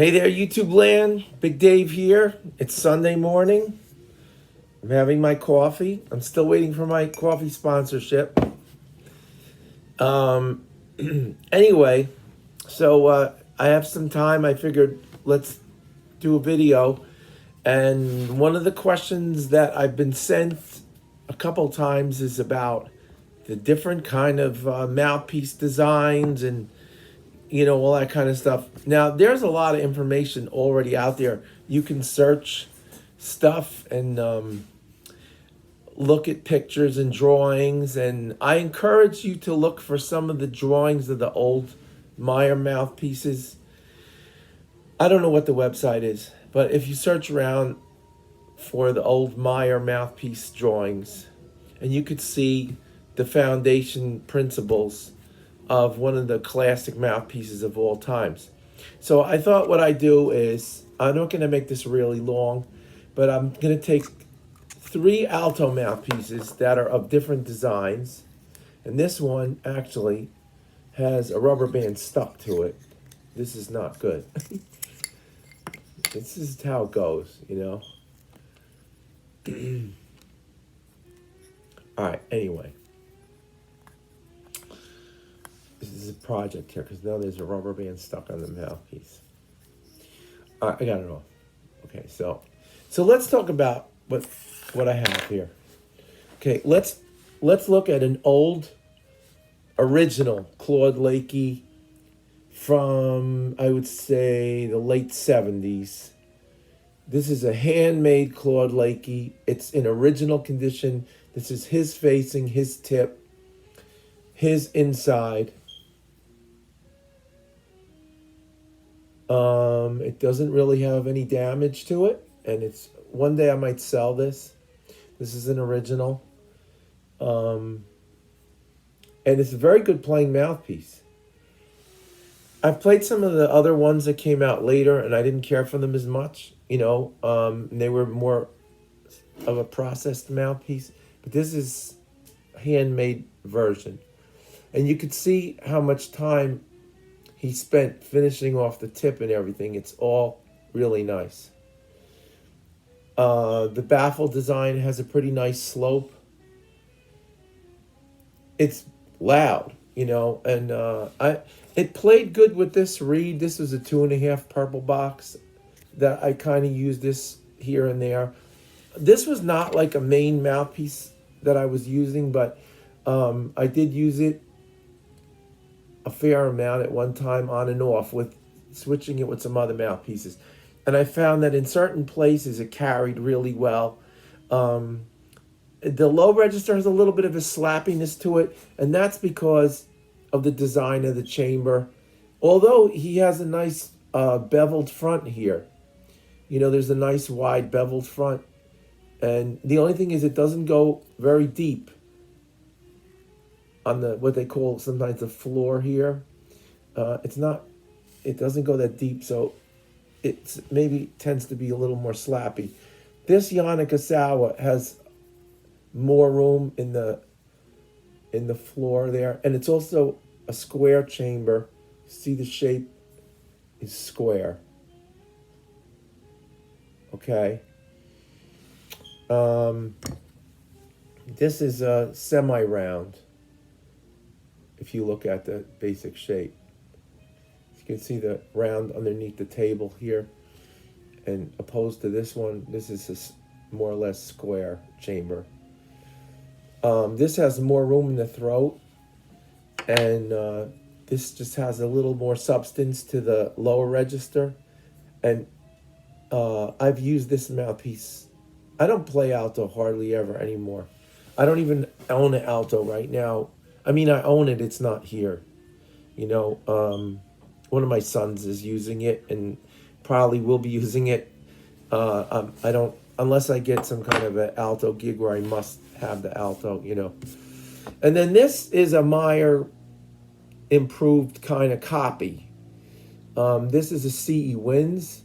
Hey there, YouTube land. Big Dave here. It's Sunday morning. I'm having my coffee. I'm still waiting for my coffee sponsorship. Um, anyway, so I have some time. I figured let's do a video. And one of the questions that I've been sent a couple times is about the different kind of mouthpiece designs and all that kind of stuff. Now, there's a lot of information already out there. You can search stuff and look at pictures and drawings. And I encourage you to look for some of the drawings of the old Meyer mouthpieces. I don't know what the website is, but if you search around for the old Meyer mouthpiece drawings, and you could see the foundation principles of one of the classic mouthpieces of all times. So I thought what I do is, I'm not going to make this really long, but I'm going to take 3 alto mouthpieces that are of different designs. And this one actually has a rubber band stuck to it. This is not good. This is how it goes, All right, anyway. This is a project here because now there's a rubber band stuck on the mouthpiece. All right, I got it all. Okay, so let's talk about what I have here. Okay, let's look at an old original Claude Lakey from, I would say, the late 70s. This is a handmade Claude Lakey. It's in original condition. This is his facing, his tip, his inside. It doesn't really have any damage to it, and one day I might sell this. This is an original. And it's a very good playing mouthpiece. I've played some of the other ones that came out later, and I didn't care for them as much, they were more of a processed mouthpiece, but this is a handmade version. And you could see how much time he spent finishing off the tip and everything. It's all really nice. The baffle design has a pretty nice slope. It's loud, and it played good with this reed. This was a 2.5 purple box that I kind of used this here and there. This was not like a main mouthpiece that I was using, but I did use it a fair amount at one time on and off with switching it with some other mouthpieces. And I found that in certain places it carried really well. The low register has a little bit of a slappiness to it, and that's because of the design of the chamber. Although he has a nice beveled front here. There's a nice wide beveled front. And the only thing is it doesn't go very deep on what they call sometimes the floor here. It doesn't go that deep, so it's maybe tends to be a little more slappy. This Yanakasawa has more room in the floor there, and it's also a square chamber. See, the shape is square. Okay. This is a semi-round. If you look at the basic shape, you can see the round underneath the table here, and opposed to this one, this is a more or less square chamber. This has more room in the throat, and this just has a little more substance to the lower register. And I've used this mouthpiece. I don't play alto hardly ever anymore. I don't even own an alto right now. I mean, I own it. It's not here. One of my sons is using it and probably will be using it. I don't, unless I get some kind of an alto gig where I must have the alto, And then this is a Meyer improved kind of copy. This is a CE Winds.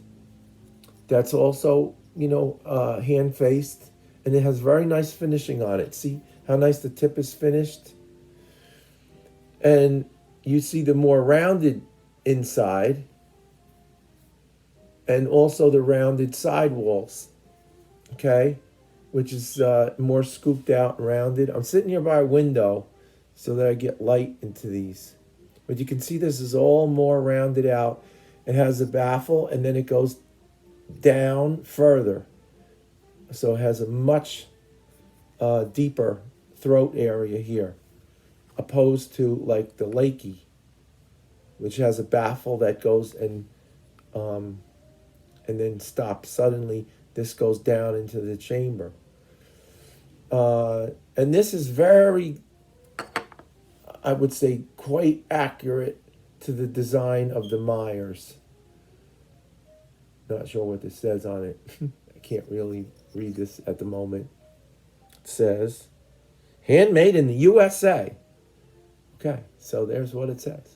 That's also, hand-faced. And it has very nice finishing on it. See how nice the tip is finished? And you see the more rounded inside. and also the rounded sidewalls, okay, which is more scooped out and rounded. I'm sitting here by a window so that I get light into these. But you can see this is all more rounded out. It has a baffle, and then it goes down further. So it has a much deeper throat area here, opposed to like the Lakey, which has a baffle that goes and then stops suddenly. This goes down into the chamber. And this is very, I would say, quite accurate to the design of the Meyers. Not sure what this says on it. I can't really read this at the moment. It says, handmade in the USA. Okay, so there's what it says.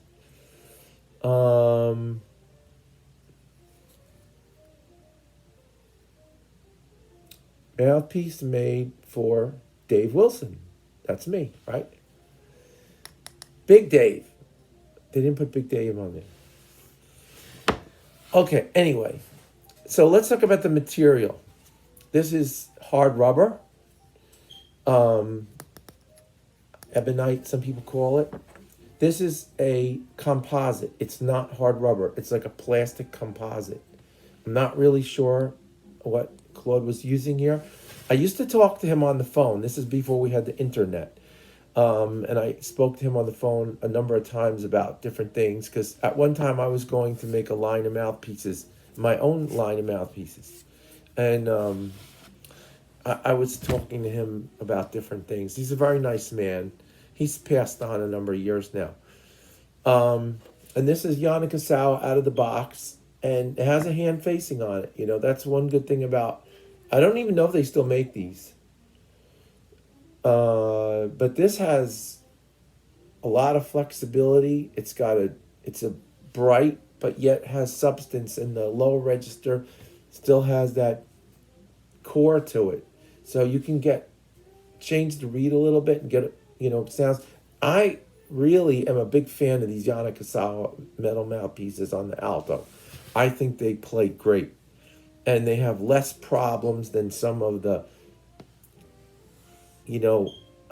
Mouthpiece made for Dave Wilson. That's me, right? Big Dave. They didn't put Big Dave on there. Okay, anyway. So let's talk about the material. This is hard rubber. Ebonite, some people call it. This is a composite. It's not hard rubber. It's like a plastic composite. I'm not really sure what Claude was using here. I used to talk to him on the phone. This is before we had the internet. And I spoke to him on the phone a number of times about different things, because at one time I was going to make a line of mouthpieces, my own line of mouthpieces. And I was talking to him about different things. He's a very nice man. He's passed on a number of years now. And this is Yanakasawa out of the box, and it has a hand facing on it. You know, that's one good thing about, I don't even know if they still make these. But this has a lot of flexibility. It's a bright, but yet has substance, and the low register still has that core to it. So you can change the reed a little bit and get, sounds. I really am a big fan of these Yanakasawa metal mouthpieces on the alto. I think they play great, and they have less problems than some of the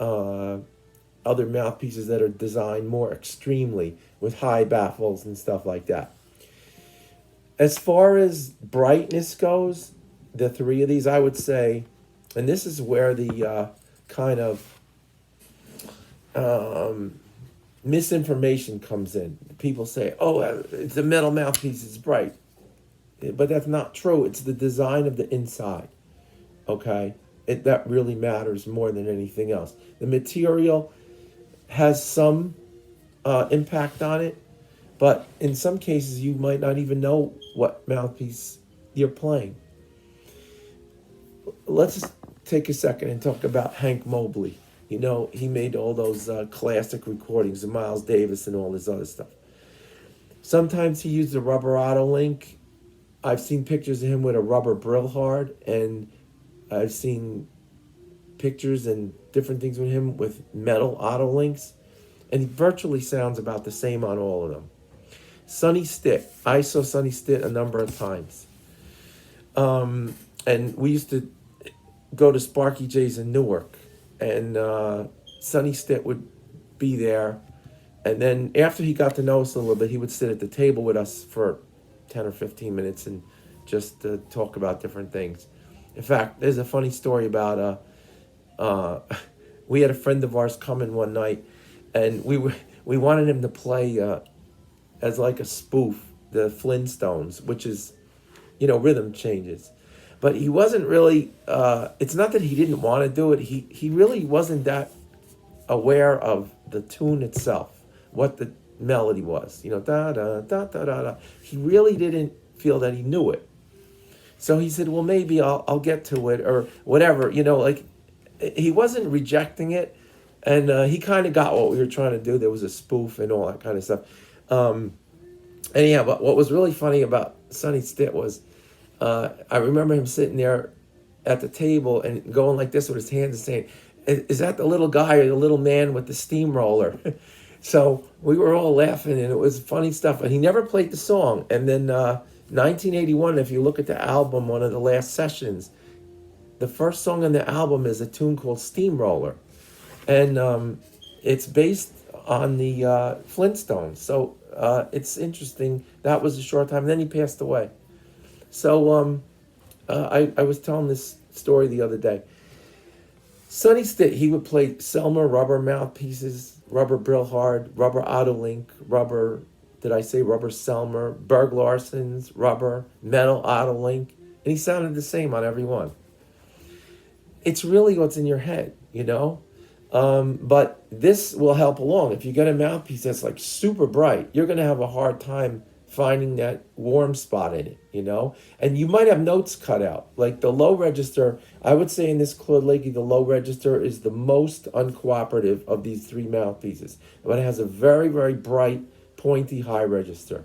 other mouthpieces that are designed more extremely with high baffles and stuff like that. As far as brightness goes, the three of these, I would say, and this is where the kind of misinformation comes in. People say, oh, it's a metal mouthpiece, it's bright. But that's not true. It's the design of the inside, okay? That really matters more than anything else. The material has some impact on it, but in some cases you might not even know what mouthpiece you're playing. Let's just take a second and talk about Hank Mobley. You know, he made all those classic recordings of Miles Davis and all this other stuff. Sometimes he used a rubber auto link. I've seen pictures of him with a rubber brill hard, and I've seen pictures and different things with him with metal auto links, and he virtually sounds about the same on all of them. Sonny Stitt. I saw Sonny Stitt a number of times. And we used to go to Sparky J's in Newark, and Sonny Stitt would be there, and then after he got to know us a little bit, he would sit at the table with us for 10 or 15 minutes and just talk about different things. In fact, there's a funny story about we had a friend of ours come in one night, and we wanted him to play as like a spoof, the Flintstones, which is, rhythm changes. But he wasn't really, it's not that he didn't want to do it, he really wasn't that aware of the tune itself, what the melody was, da da da da da da. He really didn't feel that he knew it. So he said, well, maybe I'll get to it, or whatever, like, he wasn't rejecting it, and he kind of got what we were trying to do. There was a spoof and all that kind of stuff. Anyhow, but what was really funny about Sonny Stitt was, I remember him sitting there at the table and going like this with his hands and saying, is that the little guy or the little man with the steamroller? So we were all laughing, and it was funny stuff. And he never played the song. And then 1981, if you look at the album, one of the last sessions, the first song on the album is a tune called Steamroller. And it's based on the Flintstones. So it's interesting. That was a short time. And then he passed away. So I was telling this story the other day. Sonny Stitt, he would play Selmer, rubber mouthpieces, rubber Brillhard, rubber Autolink, rubber, did I say rubber Selmer, Berg Larson's, rubber, metal Autolink. And he sounded the same on every one. It's really what's in your head, you know? But this will help along. If you get a mouthpiece that's like super bright, you're going to have a hard time finding that warm spot in it, you know? And you might have notes cut out. Like the low register, I would say in this Claude Lakey, the low register is the most uncooperative of these three mouthpieces. But it has a very, very bright, pointy high register.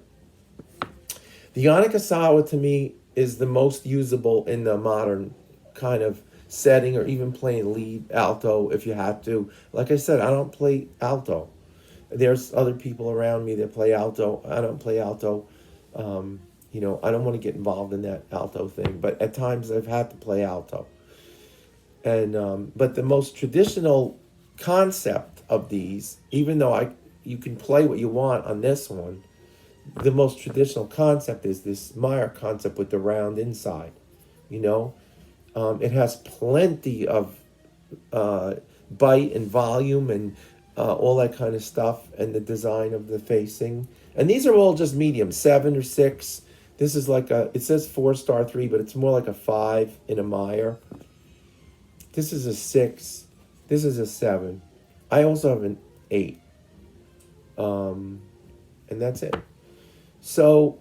The Onikasawa, to me, is the most usable in the modern kind of setting, or even playing lead alto if you have to. Like I said, I don't play alto. There's other people around me that play alto. I don't play alto. You know, I don't want to get involved in that alto thing, but at times I've had to play alto. And but the most traditional concept of these, even though you can play what you want on this one, the most traditional concept is this Meyer concept with the round inside, you know. It has plenty of bite and volume and all that kind of stuff, and the design of the facing. And these are all just medium, 7 or 6. This is like it says 4-star 3, but it's more like a 5 in a Meyer. This is a 6. This is a 7. I also have an 8. And that's it. So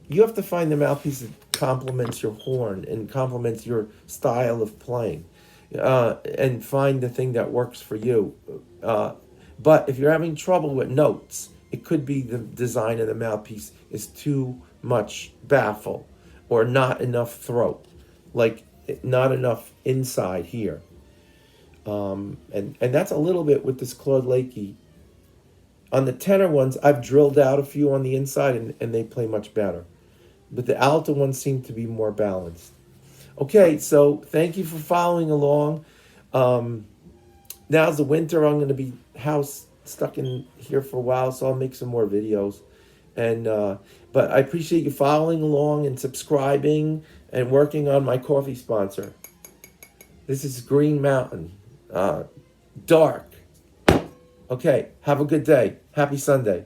you have to find the mouthpiece that complements your horn and complements your style of playing, and find the thing that works for you. But if you're having trouble with notes, it could be the design of the mouthpiece is too much baffle, or not enough throat, like not enough inside here. And that's a little bit with this Claude Lakey. On the tenor ones, I've drilled out a few on the inside, and they play much better. But the alto ones seem to be more balanced. Okay, so thank you for following along. Now's the winter. I'm going to be stuck in here for a while, so I'll make some more videos. And but I appreciate you following along and subscribing and working on my coffee sponsor. This is Green Mountain. Dark. Okay, have a good day. Happy Sunday.